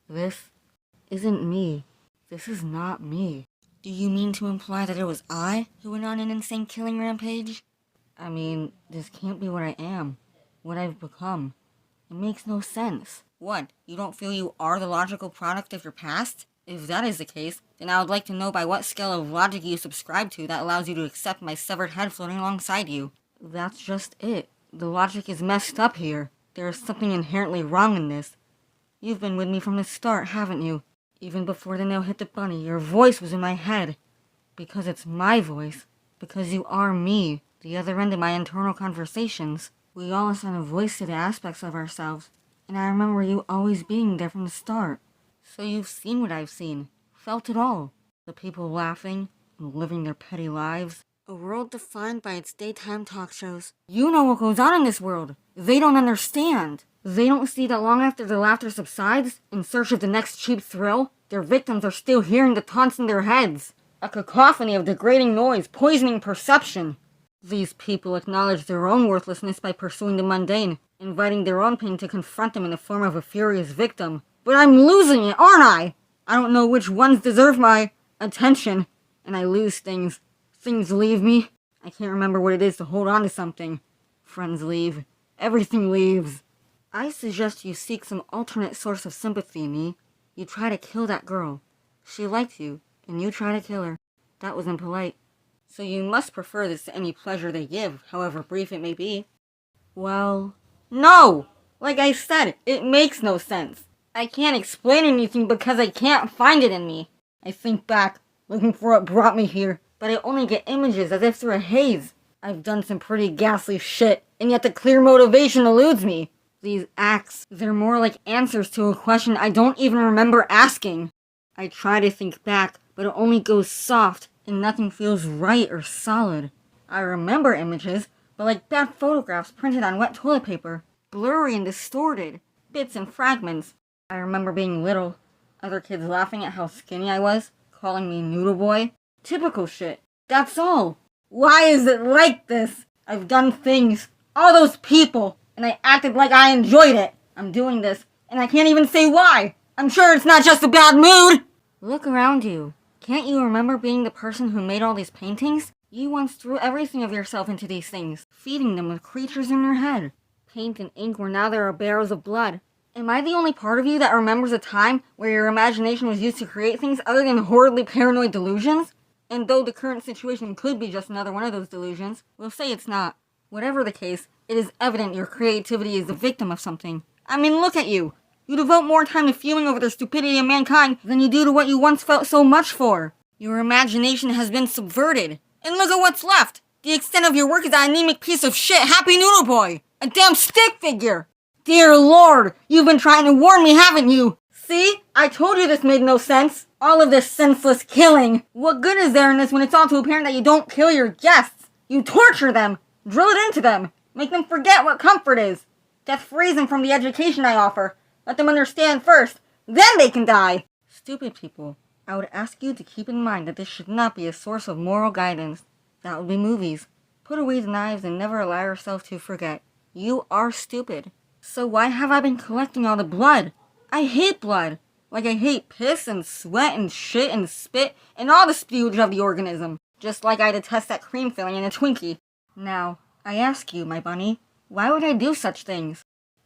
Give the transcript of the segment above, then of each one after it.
This isn't me. This is not me. Do you mean to imply that it was I who went on an insane killing rampage? I mean, this can't be what I am. What I've become. It makes no sense. What? You don't feel you are the logical product of your past? If that is the case, then I would like to know by what scale of logic you subscribe to that allows you to accept my severed head floating alongside you. That's just it. The logic is messed up here. There is something inherently wrong in this. You've been with me from the start, haven't you? Even before the nail hit the bunny, your voice was in my head. Because it's my voice. Because you are me, the other end of my internal conversations. We all assign a voice to the aspects of ourselves, and I remember you always being there from the start. So you've seen what I've seen, felt it all. The people laughing and living their petty lives. A world defined by its daytime talk shows. You know what goes on in this world. They don't understand. They don't see that long after the laughter subsides, in search of the next cheap thrill, their victims are still hearing the taunts in their heads. A cacophony of degrading noise, poisoning perception. These people acknowledge their own worthlessness by pursuing the mundane, inviting their own pain to confront them in the form of a furious victim. But I'm losing it, aren't I? I don't know which ones deserve my attention, and I lose things. Things leave me. I can't remember what it is to hold on to something. Friends leave. Everything leaves. I suggest you seek some alternate source of sympathy, me. You try to kill that girl. She liked you, and you try to kill her. That was impolite. So you must prefer this to any pleasure they give, however brief it may be. Well, no! Like I said, it makes no sense. I can't explain anything because I can't find it in me. I think back, looking for what brought me here, but I only get images as if through a haze. I've done some pretty ghastly shit, and yet the clear motivation eludes me. These acts, they're more like answers to a question I don't even remember asking. I try to think back, but it only goes soft, and nothing feels right or solid. I remember images, but like bad photographs printed on wet toilet paper. Blurry and distorted. Bits and fragments. I remember being little. Other kids laughing at how skinny I was, calling me noodle boy. Typical shit. That's all. Why is it like this? I've done things. All those people. And I acted like I enjoyed it. I'm doing this, and I can't even say why. I'm sure it's not just a bad mood. Look around you. Can't you remember being the person who made all these paintings? You once threw everything of yourself into these things, feeding them with creatures in your head. Paint and ink where now there are barrels of blood. Am I the only part of you that remembers a time where your imagination was used to create things other than horridly paranoid delusions? And though the current situation could be just another one of those delusions, we'll say it's not. Whatever the case, it is evident your creativity is the victim of something. I mean, look at you. You devote more time to fuming over the stupidity of mankind than you do to what you once felt so much for. Your imagination has been subverted. And look at what's left. The extent of your work is that anemic piece of shit, Happy Noodle Boy. A damn stick figure. Dear Lord, you've been trying to warn me, haven't you? See? I told you this made no sense. All of this senseless killing. What good is there in this when it's all too apparent that you don't kill your guests? You torture them. Drill it into them. Make them forget what comfort is. Death frees them from the education I offer. Let them understand first. Then they can die. Stupid people. I would ask you to keep in mind that this should not be a source of moral guidance. That would be movies. Put away the knives and never allow yourself to forget. You are stupid. So why have I been collecting all the blood? I hate blood. Like I hate piss and sweat and shit and spit and all the spewage of the organism. Just like I detest that cream filling in a Twinkie. Now, I ask you, my bunny, why would I do such things?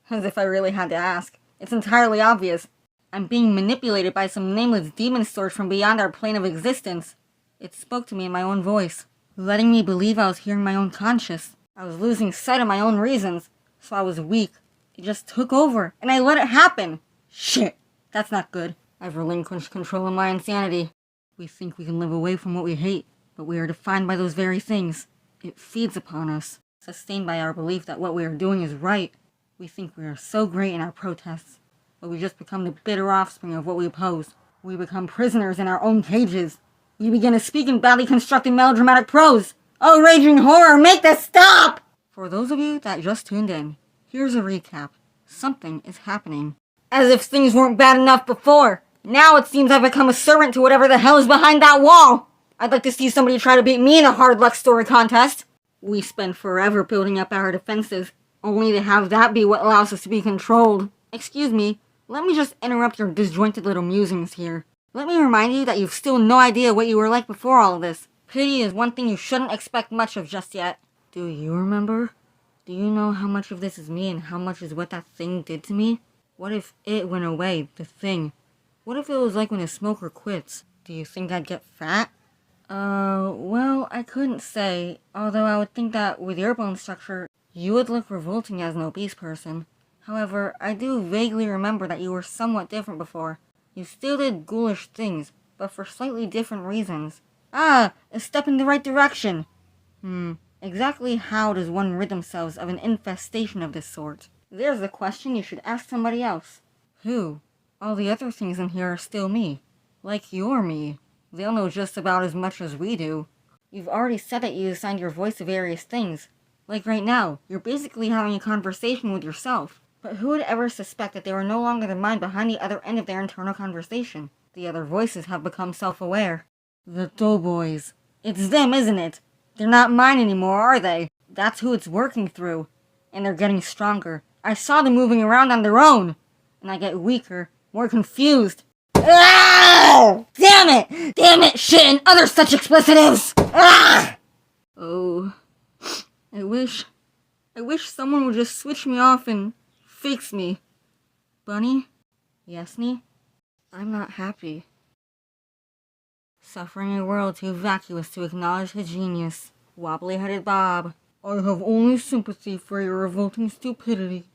As if I really had to ask. It's entirely obvious. I'm being manipulated by some nameless demon source from beyond our plane of existence. It spoke to me in my own voice, letting me believe I was hearing my own conscience. I was losing sight of my own reasons, so I was weak. It just took over, and I let it happen. Shit, that's not good. I've relinquished control of my insanity. We think we can live away from what we hate, but we are defined by those very things. It feeds upon us, sustained by our belief that what we are doing is right. We think we are so great in our protests, but we just become the bitter offspring of what we oppose. We become prisoners in our own cages. We begin to speak in badly constructed melodramatic prose. Oh, raging horror, make this stop! For those of you that just tuned in, here's a recap. Something is happening. As if things weren't bad enough before. Now it seems I've become a servant to whatever the hell is behind that wall. I'd like to see somebody try to beat me in a hard luck story contest. We spend forever building up our defenses, only to have that be what allows us to be controlled. Excuse me, let me just interrupt your disjointed little musings here. Let me remind you that you've still no idea what you were like before all of this. Pity is one thing you shouldn't expect much of just yet. Do you remember? Do you know how much of this is me and how much is what that thing did to me? What if it went away, the thing? What if it was like when a smoker quits? Do you think I'd get fat? Well, I couldn't say, although I would think that with your bone structure, you would look revolting as an obese person. However, I do vaguely remember that you were somewhat different before. You still did ghoulish things, but for slightly different reasons. Ah, a step in the right direction! Exactly how does one rid themselves of an infestation of this sort? There's a question you should ask somebody else. Who? All the other things in here are still me. Like you're me. They'll know just about as much as we do. You've already said that you assigned your voice to various things. Like right now, you're basically having a conversation with yourself. But who would ever suspect that they were no longer the mind behind the other end of their internal conversation? The other voices have become self-aware. The doughboys. It's them, isn't it? They're not mine anymore, are they? That's who it's working through. And they're getting stronger. I saw them moving around on their own. And I get weaker, more confused. Ah! Damn it! Damn it! Shit and other such explicitives! Ah! Oh. I wish someone would just switch me off and fix me. Bunny? Yesney? I'm not happy. Suffering a world too vacuous to acknowledge his genius. Wobbly-headed Bob. I have only sympathy for your revolting stupidity.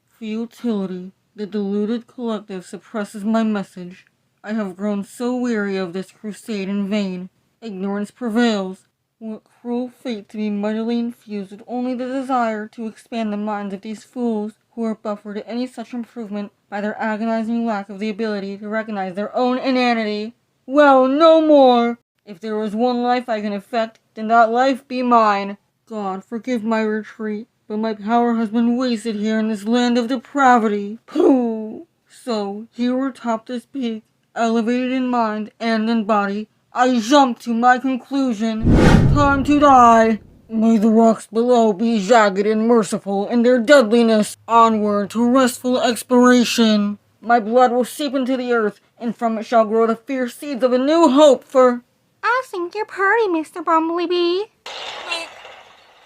Futility. The deluded collective suppresses my message. I have grown so weary of this crusade in vain. Ignorance prevails. What cruel fate to be mightily infused with only the desire to expand the minds of these fools who are buffered to any such improvement by their agonizing lack of the ability to recognize their own inanity. Well, no more! If there was one life I can affect, then that life be mine. God, forgive my retreat, but my power has been wasted here in this land of depravity. Pooh! So, here atop this peak, elevated in mind and in body, I jump to my conclusion. Time to die! May the rocks below be jagged and merciful in their deadliness. Onward to restful expiration. My blood will seep into the earth, and from it shall grow the fierce seeds of a new hope for... I think you're pretty, Mr. Bumblebee.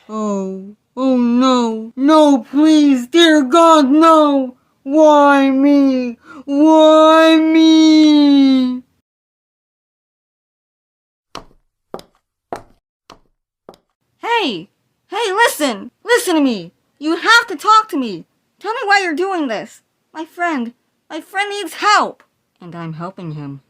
Oh no. No, please, dear God, no! Why me? Why me? Hey, listen to me. You have to talk to me. Tell me why you're doing this. My friend needs help. And I'm helping him.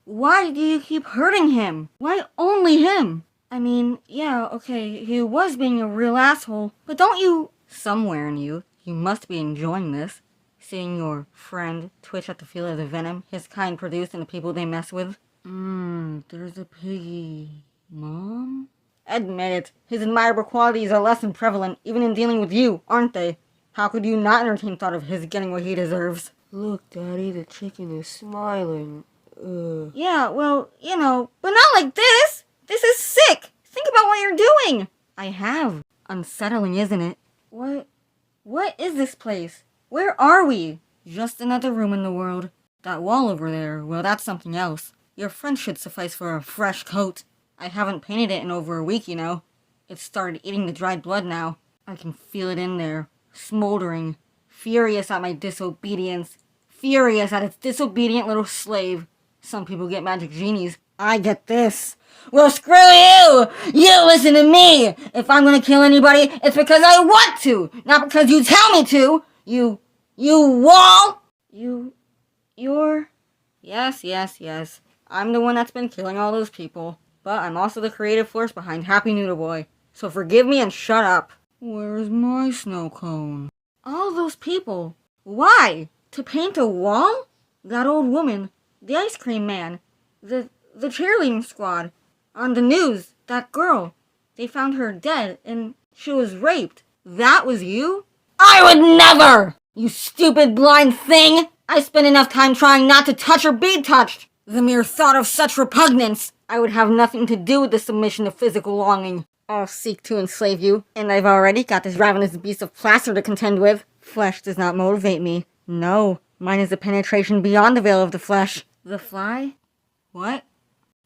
Why do you keep hurting him? Why only him? I mean, yeah, okay, he was being a real asshole, but don't you... Somewhere in you must be enjoying this. Seeing your friend twitch at the feel of the venom his kind produce in the people they mess with. There's a piggy. Mom? Admit it, his admirable qualities are less than prevalent, even in dealing with you, aren't they? How could you not entertain thought of his getting what he deserves? Look, Daddy, the chicken is smiling. Yeah, well, but not like this! This is sick! Think about what you're doing! I have. Unsettling, isn't it? What is this place? Where are we? Just another room in the world. That wall over there, well, that's something else. Your friend should suffice for a fresh coat. I haven't painted it in over a week, It's started eating the dried blood now. I can feel it in there, smoldering, furious at my disobedience, furious at its disobedient little slave. Some people get magic genies. I get this. Well, screw you! You listen to me! If I'm gonna kill anybody, it's because I want to, not because you tell me to! You wall! You're... Yes. I'm the one that's been killing all those people. But I'm also the creative force behind Happy Noodle Boy. So forgive me and shut up. Where's my snow cone? All those people. Why? To paint a wall? That old woman. The ice cream man. The cheerleading squad. On the news. That girl. They found her dead and she was raped. That was you? I would never! You stupid blind thing! I spent enough time trying not to touch or be touched. The mere thought of such repugnance. I would have nothing to do with the submission of physical longing. I'll seek to enslave you, and I've already got this ravenous beast of plaster to contend with. Flesh does not motivate me. No, Mine is the penetration beyond the veil of the flesh. The Fly? What?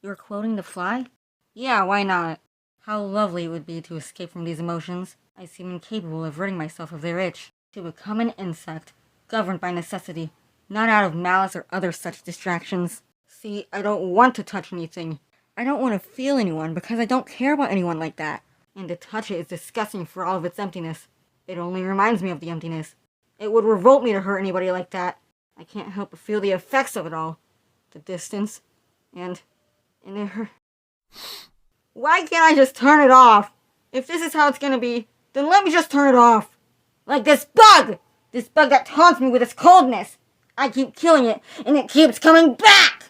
You're quoting The Fly? Yeah, why not? How lovely it would be to escape from these emotions. I seem incapable of ridding myself of their itch. To become an insect, governed by necessity, not out of malice or other such distractions. See, I don't want to touch anything. I don't want to feel anyone because I don't care about anyone like that. And to touch it is disgusting for all of its emptiness. It only reminds me of the emptiness. It would revolt me to hurt anybody like that. I can't help but feel the effects of it all. The distance. And it hurt. Why can't I just turn it off? If this is how it's gonna be, then let me just turn it off. Like this bug! This bug that taunts me with its coldness. I keep killing it, and it keeps coming back!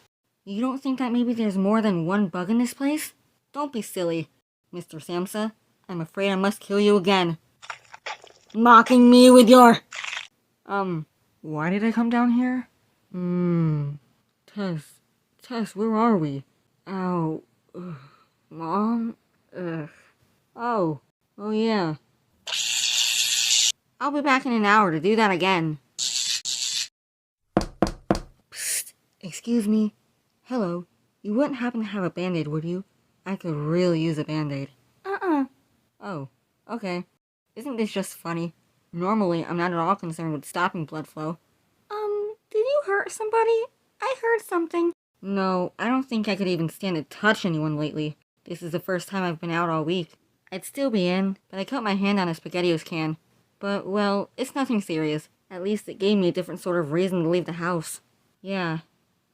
You don't think that maybe there's more than one bug in this place? Don't be silly, Mr. Samsa. I'm afraid I must kill you again. Mocking me with your... Why did I come down here? Tess, where are we? Ow. Ugh. Mom? Ugh. Oh yeah. I'll be back in an hour to do that again. Psst. Excuse me. Hello. You wouldn't happen to have a Band-Aid, would you? I could really use a Band-Aid. Oh, okay. Isn't this just funny? Normally, I'm not at all concerned with stopping blood flow. Did you hurt somebody? I heard something. No, I don't think I could even stand to touch anyone lately. This is the first time I've been out all week. I'd still be in, but I cut my hand on a SpaghettiOs can. But, well, it's nothing serious. At least it gave me a different sort of reason to leave the house. Yeah.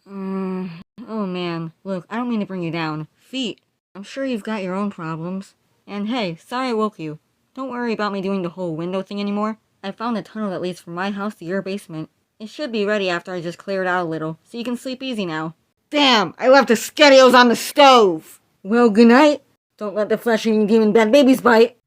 Oh man. Look, I don't mean to bring you down. Feet. I'm sure you've got your own problems. And hey, sorry I woke you. Don't worry about me doing the whole window thing anymore. I found a tunnel that leads from my house to your basement. It should be ready after I just clear it out a little, so you can sleep easy now. Damn! I left the SpaghettiOs on the stove! Well, good night. Don't let the flesh-eating demon bad babies bite.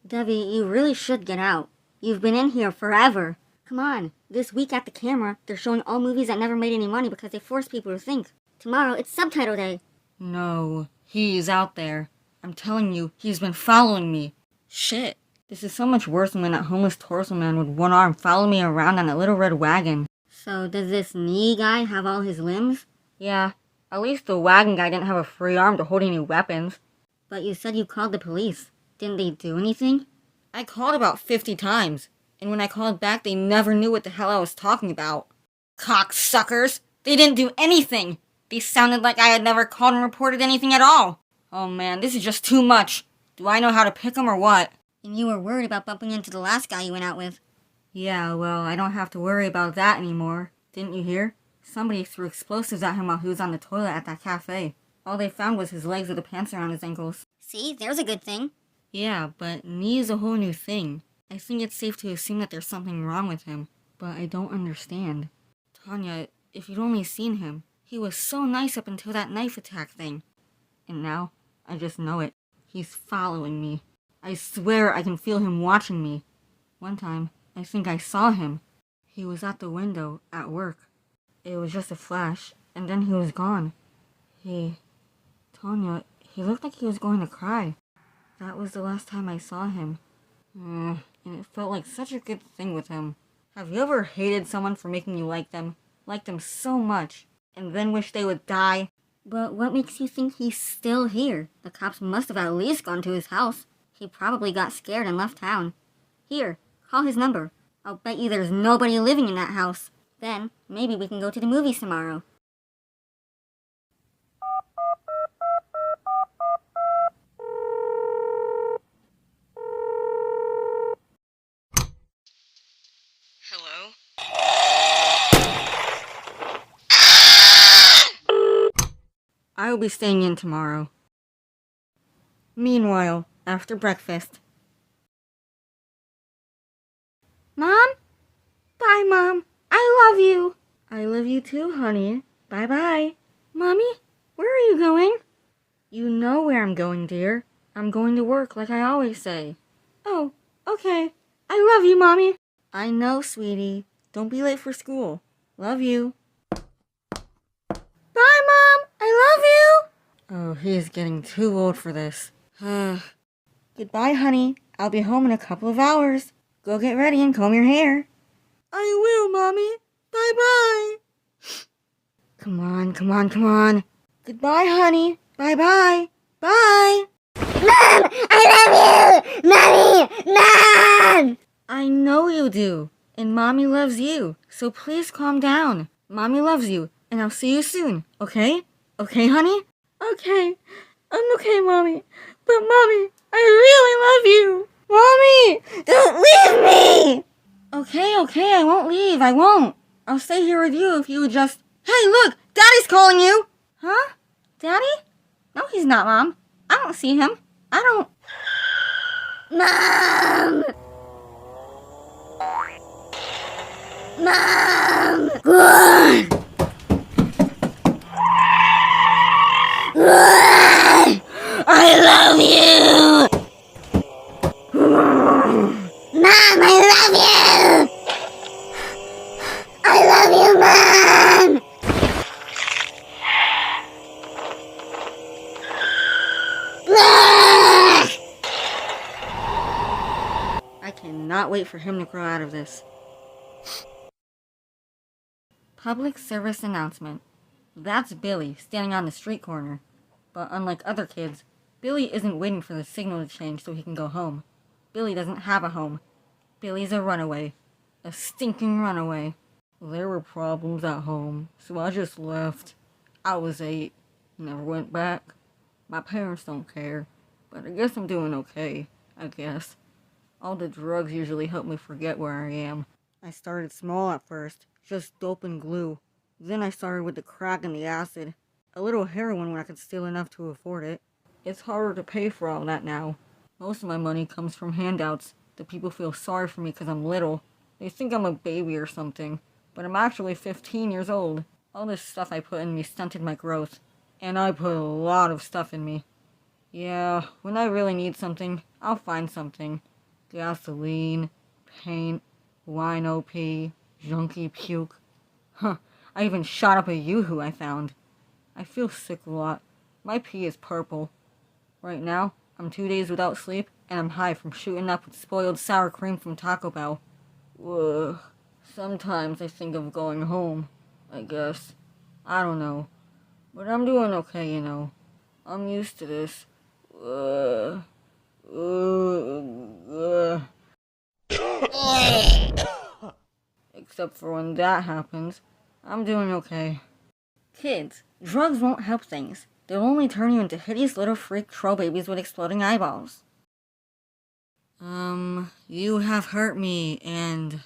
Debbie, you really should get out. You've been in here forever. Come on. This week at the camera, they're showing all movies that never made any money because they force people to think. Tomorrow, it's subtitle day. No, he's out there. I'm telling you, he's been following me. Shit. This is so much worse than when that homeless torso man with one arm followed me around on a little red wagon. So, does this knee guy have all his limbs? Yeah. At least the wagon guy didn't have a free arm to hold any weapons. But you said you called the police. Didn't they do anything? I called about 50 times. And when I called back, they never knew what the hell I was talking about. Cocksuckers! They didn't do anything! They sounded like I had never called and reported anything at all. Oh man, this is just too much. Do I know how to pick 'em or what? And you were worried about bumping into the last guy you went out with. Yeah, well, I don't have to worry about that anymore. Didn't you hear? Somebody threw explosives at him while he was on the toilet at that cafe. All they found was his legs with the pants around his ankles. See, there's a good thing. Yeah, but knee is a whole new thing. I think it's safe to assume that there's something wrong with him. But I don't understand. Tanya, if you'd only seen him, he was so nice up until that knife attack thing. And now, I just know it. He's following me. I swear I can feel him watching me. One time, I think I saw him. He was at the window, at work. It was just a flash, and then he was gone. Tanya, he looked like he was going to cry. That was the last time I saw him. And it felt like such a good thing with him. Have you ever hated someone for making you like them so much, and then wish they would die? But what makes you think he's still here? The cops must have at least gone to his house. He probably got scared and left town. Here, call his number. I'll bet you there's nobody living in that house. Then, maybe we can go to the movies tomorrow. Hello? I will be staying in tomorrow. Meanwhile, after breakfast. Mom? Bye, Mom. I love you. I love you too, honey. Bye-bye. Mommy, where are you going? You know where I'm going, dear. I'm going to work like I always say. Oh, okay. I love you, Mommy. I know, sweetie. Don't be late for school. Love you. Bye, Mom. I love you. Oh, he is getting too old for this. Goodbye, honey. I'll be home in a couple of hours. Go get ready and comb your hair. I will, Mommy. Bye-bye. Come on, come on, come on. Goodbye, honey. Bye-bye. Bye. Mom! I love you! Mommy! Mom! I know you do. And Mommy loves you. So please calm down. Mommy loves you. And I'll see you soon. Okay? Okay, honey? Okay. I'm okay, Mommy. But Mommy, I really love you. Mommy! Don't leave me! Okay, I won't leave. I won't. I'll stay here with you if you would just... Hey, look! Daddy's calling you! Huh? Daddy? No, he's not, Mom. I don't see him. I don't... Mom! Mom! Run! Run! I love you! Mom, I love you! I love you, Mom! I cannot wait for him to grow out of this. Public service announcement. That's Billy standing on the street corner. But unlike other kids, Billy isn't waiting for the signal to change so he can go home. Billy doesn't have a home. Billy's a runaway. A stinking runaway. There were problems at home, so I just left. I was 8. Never went back. My parents don't care, but I guess I'm doing okay, I guess. All the drugs usually help me forget where I am. I started small at first, just dope and glue. Then I started with the crack and the acid. A little heroin when I could steal enough to afford it. It's harder to pay for all that now. Most of my money comes from handouts. The people feel sorry for me because I'm little. They think I'm a baby or something, but I'm actually 15 years old. All this stuff I put in me stunted my growth. And I put a lot of stuff in me. Yeah, when I really need something, I'll find something. Gasoline, paint, wino pee, junkie puke. Huh, I even shot up a yoo-hoo I found. I feel sick a lot. My pee is purple. Right now, I'm 2 days without sleep, and I'm high from shooting up with spoiled sour cream from Taco Bell. Ugh. Sometimes I think of going home, I guess. I don't know. But I'm doing okay, you know. I'm used to this. Except for when that happens. I'm doing okay. Kids, drugs won't help things. They'll only turn you into hideous little freak troll babies with exploding eyeballs. You have hurt me, and,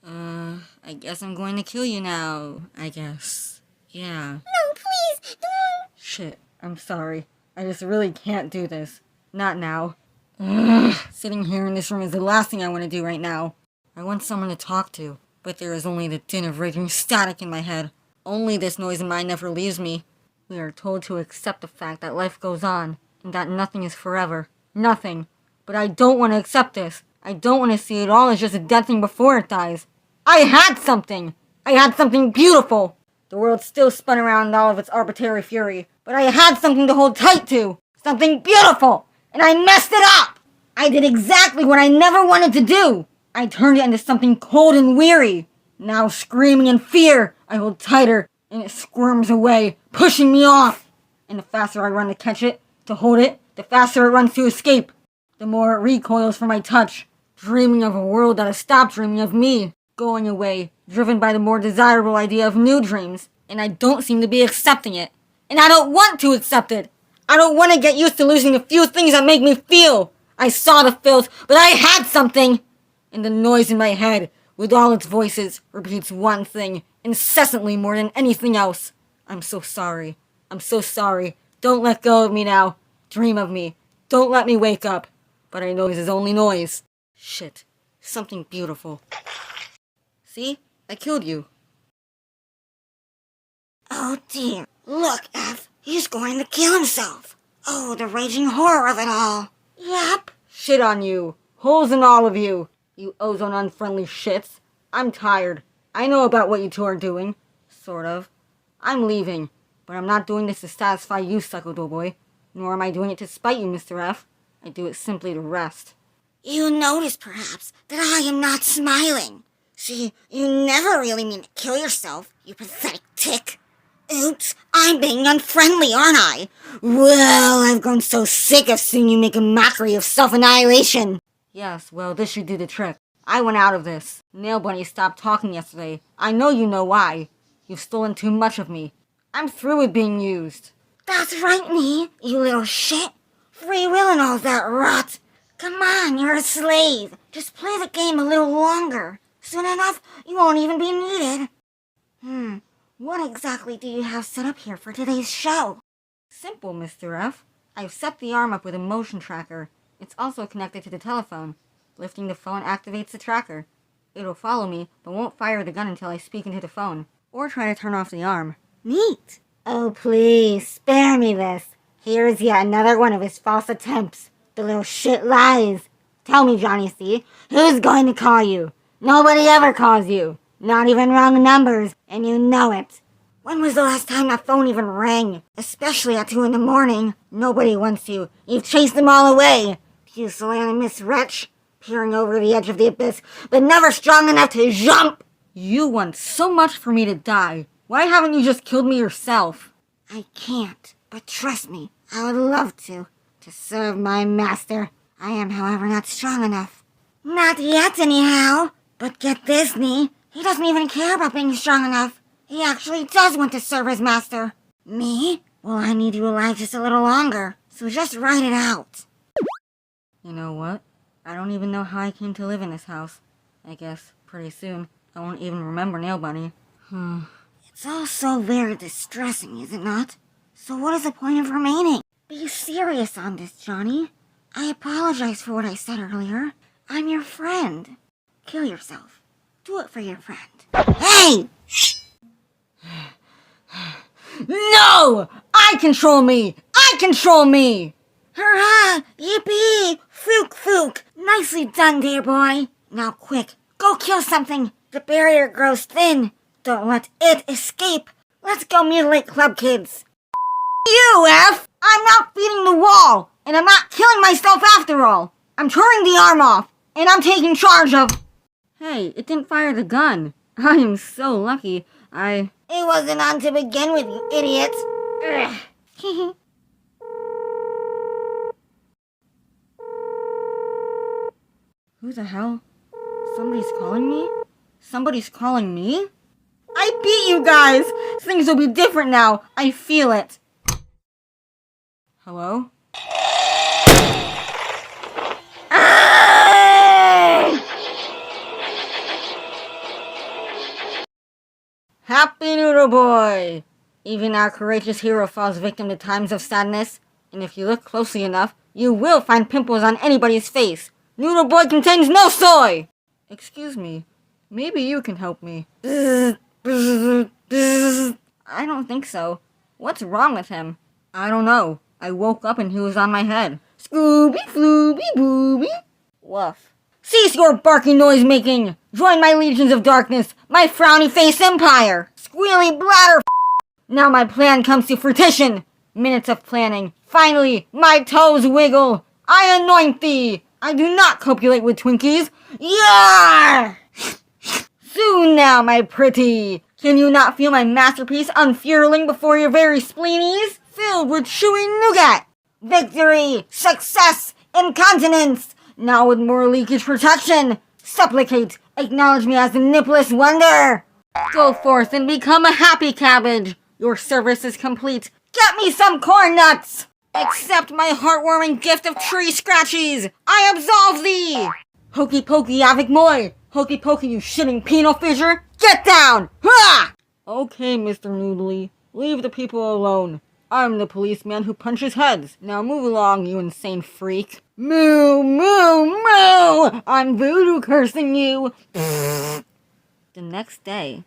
I guess I'm going to kill you now, I guess. Yeah. No, please, don't! Shit, I'm sorry. I just really can't do this. Not now. Ugh, sitting here in this room is the last thing I want to do right now. I want someone to talk to, but there is only the din of raging static in my head. Only this noise in mine never leaves me. We are told to accept the fact that life goes on, and that nothing is forever. Nothing. But I don't want to accept this. I don't want to see it all as just a dead thing before it dies. I had something! I had something beautiful! The world still spun around in all of its arbitrary fury, but I had something to hold tight to! Something beautiful! And I messed it up! I did exactly what I never wanted to do! I turned it into something cold and weary. Now screaming in fear, I hold tighter, and it squirms away, pushing me off. And the faster I run to catch it, to hold it, the faster it runs to escape. The more it recoils from my touch, dreaming of a world that has stopped dreaming of me, going away, driven by the more desirable idea of new dreams, and I don't seem to be accepting it. And I don't want to accept it. I don't want to get used to losing a few things that make me feel. I saw the filth, but I had something. And the noise in my head, with all its voices, repeats one thing, incessantly more than anything else. I'm so sorry. I'm so sorry. Don't let go of me now. Dream of me. Don't let me wake up. But I know this is only noise. Shit. Something beautiful. See? I killed you. Oh dear, look, F, he's going to kill himself. Oh, the raging horror of it all. Yep. Shit on you. Holes in all of you. You ozone unfriendly shits. I'm tired. I know about what you two are doing. Sort of. I'm leaving. But I'm not doing this to satisfy you, Psycho Doughboy. Nor am I doing it to spite you, Mr. F. I do it simply to rest. You notice, perhaps, that I am not smiling. See, you never really mean to kill yourself, you pathetic tick. Oops, I'm being unfriendly, aren't I? Well, I've grown so sick of seeing you make a mockery of self-annihilation. Yes, well, this should do the trick. I went out of this. Nail Bunny stopped talking yesterday. I know you know why. You've stolen too much of me. I'm through with being used. That's right, me, you little shit. Free will and all that rot. Come on, you're a slave. Just play the game a little longer. Soon enough, you won't even be needed. What exactly do you have set up here for today's show? Simple, Mr. F. I've set the arm up with a motion tracker. It's also connected to the telephone. Lifting the phone activates the tracker. It'll follow me, but won't fire the gun until I speak into the phone, or try to turn off the arm. Neat. Oh, please, spare me this. Here's yet another one of his false attempts. The little shit lies. Tell me, Johnny C., who's going to call you? Nobody ever calls you. Not even wrong numbers, and you know it. When was the last time that phone even rang? Especially at 2 in the morning. Nobody wants you. You've chased them all away. Pusillanimous wretch, peering over the edge of the abyss, but never strong enough to jump. You want so much for me to die. Why haven't you just killed me yourself? I can't, but trust me, I would love to serve my master. I am, however, not strong enough. Not yet, anyhow. But get this, Nee. He doesn't even care about being strong enough. He actually does want to serve his master. Me? Well, I need you alive just a little longer, so just write it out. You know what? I don't even know how I came to live in this house. I guess, pretty soon, I won't even remember Nail Bunny. It's all so very distressing, is it not? So what is the point of remaining? Be serious on this, Johnny. I apologize for what I said earlier. I'm your friend. Kill yourself. Do it for your friend. Hey! No! I control me! I control me! Hurrah! Yippee! Fook fook! Nicely done, dear boy. Now quick, go kill something. The barrier grows thin. Don't let it escape. Let's go mutilate club kids. You, F! I'm not feeding the wall, and I'm not killing myself after all. I'm turning the arm off, and I'm taking charge of... Hey, it didn't fire the gun. I am so lucky. It wasn't on to begin with, you idiot. Who the hell? Somebody's calling me? Somebody's calling me? I beat you guys! Things will be different now. I feel it. Hello? Happy Noodle Boy! Even our courageous hero falls victim to times of sadness, and if you look closely enough, you will find pimples on anybody's face. Noodle Boy contains no soy! Excuse me, maybe you can help me. I don't think so. What's wrong with him? I don't know. I woke up and he was on my head. Scooby, flooby, booby. Woof. Cease your barking noise making! Join my legions of darkness, my frowny face empire! Squealy bladder Now my plan comes to fruition! Minutes of planning. Finally, my toes wiggle! I anoint thee! I do not copulate with Twinkies! Yar! Soon now, my pretty! Can you not feel my masterpiece unfurling before your very spleenies? Filled with chewy nougat! Victory! Success! Incontinence! Now with more leakage protection! Supplicate! Acknowledge me as the nipless wonder! Go forth and become a happy cabbage! Your service is complete! Get me some corn nuts! Accept my heartwarming gift of tree scratchies! I absolve thee! Hokey pokey avec moi! Hokey pokey, you shitting penal fissure! Get down! Ha! Okay, Mr. Noodly. Leave the people alone. I'm the policeman who punches heads. Now move along, you insane freak. Moo, moo, moo! I'm voodoo cursing you! The next day.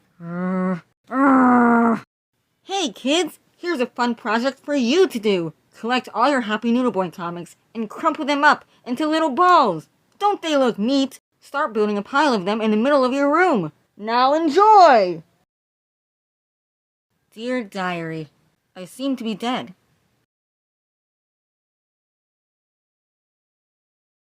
Hey, kids! Here's a fun project for you to do. Collect all your Happy Noodle Boy comics and crumple them up into little balls. Don't they look neat? Start building a pile of them in the middle of your room. Now enjoy! Dear Diary, I seem to be dead.